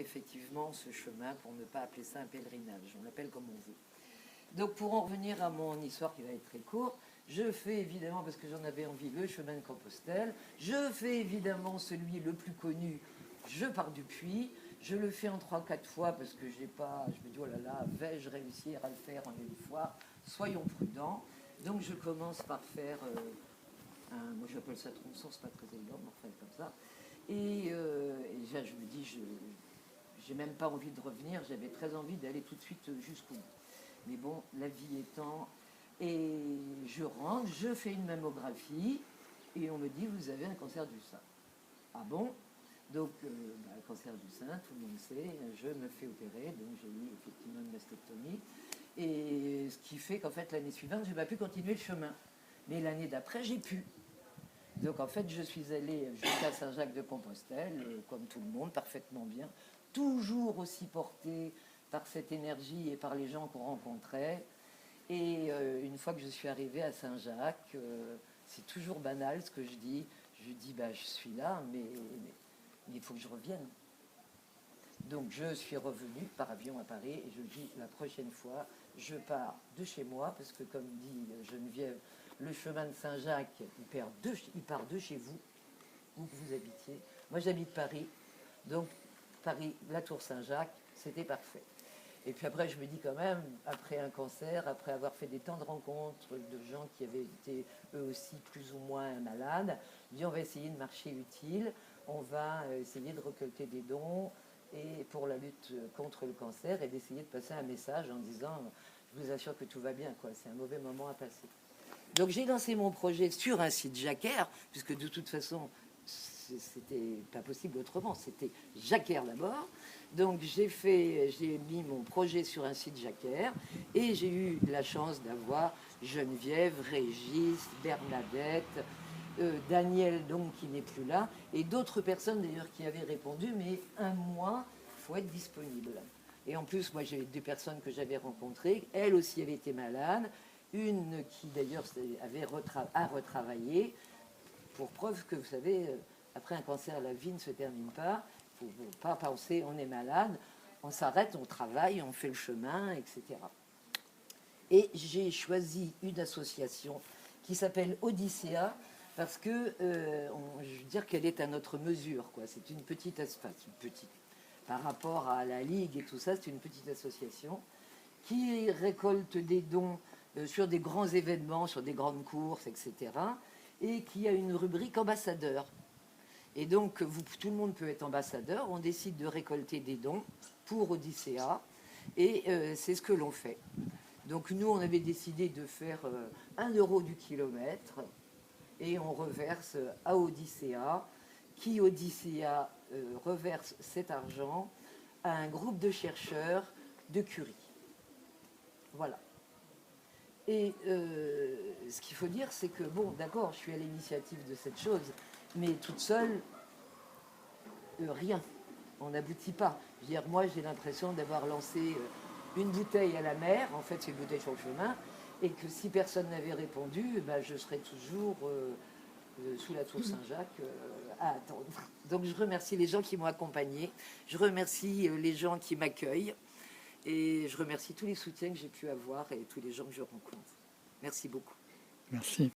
effectivement ce chemin, pour ne pas appeler ça un pèlerinage, on l'appelle comme on veut. Donc pour en revenir à mon histoire qui va être très courte, je fais évidemment, parce que j'en avais envie, le chemin de Compostelle. Je fais évidemment celui le plus connu, je pars du Puy. Je le fais en 3-4 fois parce que j'ai pas, je me dis, oh là là, vais-je réussir à le faire en une fois? Soyons prudents. Donc je commence par faire, moi j'appelle ça tronçon, c'est pas très élégant, mais enfin comme ça. Et là, je me dis, j'ai même pas envie de revenir, j'avais très envie d'aller tout de suite jusqu'au bout. Mais bon, la vie étant... Et je rentre, je fais une mammographie, et on me dit, vous avez un cancer du sein. Ah bon? Donc, cancer du sein, tout le monde sait, je me fais opérer, donc j'ai eu effectivement une mastectomie. Et ce qui fait qu'en fait, l'année suivante, je n'ai pas pu continuer le chemin. Mais l'année d'après, j'ai pu. Donc en fait, je suis allée jusqu'à Saint-Jacques-de-Compostelle, comme tout le monde, parfaitement bien, toujours aussi portée par cette énergie et par les gens qu'on rencontrait. Et une fois que je suis arrivée à Saint-Jacques, c'est toujours banal ce que je dis. Je dis, je suis là, mais il faut que je revienne. Donc je suis revenue par avion à Paris et je dis, la prochaine fois, je pars de chez moi, parce que comme dit Geneviève, le chemin de Saint-Jacques, il part de chez vous, où vous habitiez. Moi j'habite Paris, donc Paris, la Tour Saint-Jacques, c'était parfait. Et puis après, je me dis quand même, après un cancer, après avoir fait des temps de rencontres de gens qui avaient été eux aussi plus ou moins malades, je dis on va essayer de marcher utile, on va essayer de récolter des dons et pour la lutte contre le cancer et d'essayer de passer un message en disant je vous assure que tout va bien, quoi, c'est un mauvais moment à passer. Donc j'ai lancé mon projet sur un site Jacquaire, puisque de toute façon, c'était pas possible autrement, c'était Jacquaire d'abord. Donc j'ai mis mon projet sur un site Jacquaire et j'ai eu la chance d'avoir Geneviève, Régis, Bernadette, Daniel donc qui n'est plus là, et d'autres personnes d'ailleurs qui avaient répondu, mais un mois, il faut être disponible. Et en plus, moi j'ai deux personnes que j'avais rencontrées, elles aussi avaient été malades, une qui d'ailleurs a retravaillé, pour preuve que vous savez, après un cancer, la vie ne se termine pas. Il ne faut pas penser on est malade, on s'arrête, on travaille, on fait le chemin, etc. Et j'ai choisi une association qui s'appelle Odyssea parce que je veux dire qu'elle est à notre mesure, quoi. C'est une petite par rapport à la Ligue et tout ça, c'est une petite association qui récolte des dons sur des grands événements, sur des grandes courses, etc. Et qui a une rubrique ambassadeur. Et donc, tout le monde peut être ambassadeur. On décide de récolter des dons pour Odyssea. Et c'est ce que l'on fait. Donc, nous, on avait décidé de faire 1 euro du kilomètre. Et on reverse à Odyssea, qui Odyssea reverse cet argent à un groupe de chercheurs de Curie. Voilà. Et ce qu'il faut dire, c'est que, bon, d'accord, je suis à l'initiative de cette chose, mais toute seule, rien. On n'aboutit pas. Je veux dire, moi, j'ai l'impression d'avoir lancé une bouteille à la mer, en fait, c'est une bouteille sur le chemin, et que si personne n'avait répondu, je serais toujours sous la tour Saint-Jacques à attendre. Donc, je remercie les gens qui m'ont accompagnée, je remercie les gens qui m'accueillent, et je remercie tous les soutiens que j'ai pu avoir et tous les gens que je rencontre. Merci beaucoup. Merci.